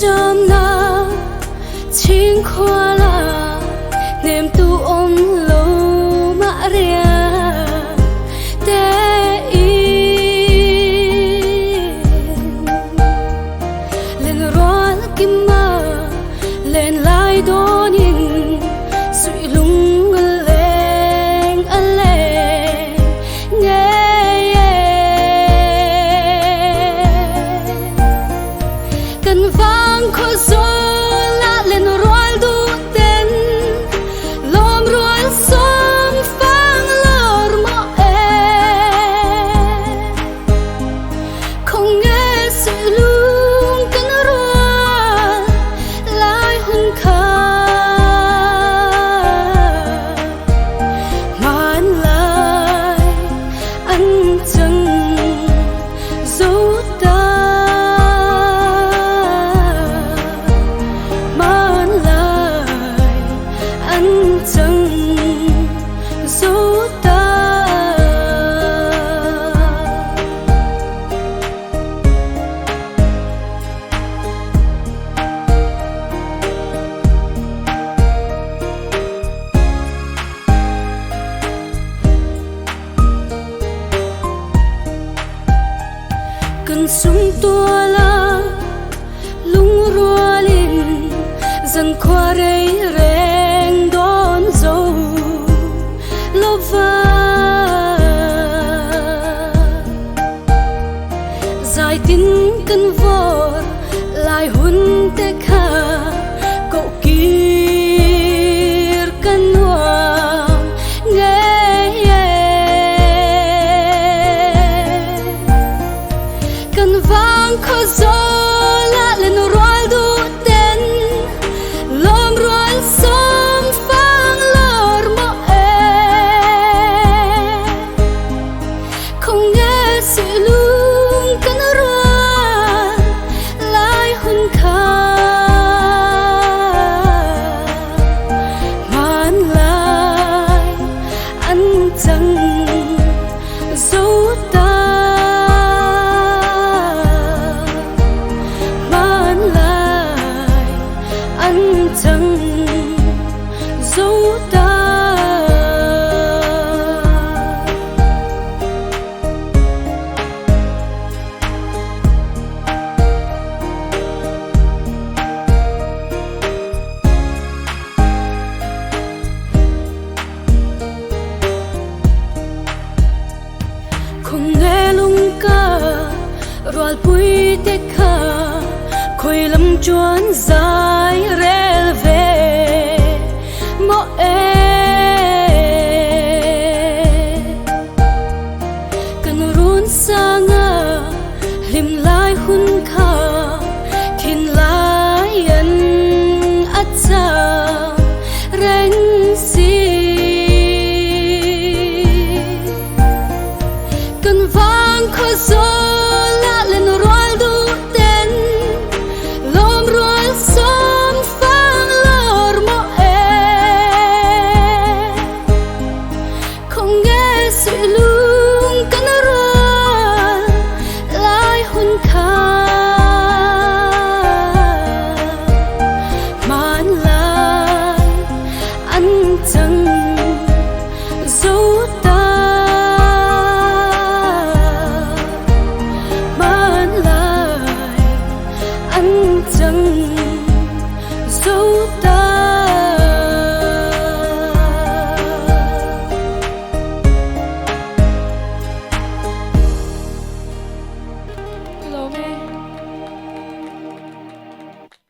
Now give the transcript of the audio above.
chăm na chính khoa là niềm tu ôm lâu mã ria te yên lên roa kim ma lên lại đón nhìn suy lung lên lên nghe cần vang khó gió lạ lên roa du tên lom roa sông phang lor mõ không nghe sự lung cần roa lại hôn khá man lại anh chẳng dấu ta man lại anh chẳng dấu ta cần sung tua la lung rua lin dần qua rây reng đón dâu lova dài tin cần vò lại hun te kha cậu kia cần hoa nghe cần vang khó gió lạ lên roa du tên lom roa sông phang lor mõ không nghe sự lung cần roa lại hun khá man lại anh chẳng dấu ta man lại anh chẳng dấu ta không nghe lung ca roal pui te kha khoi lam chuan za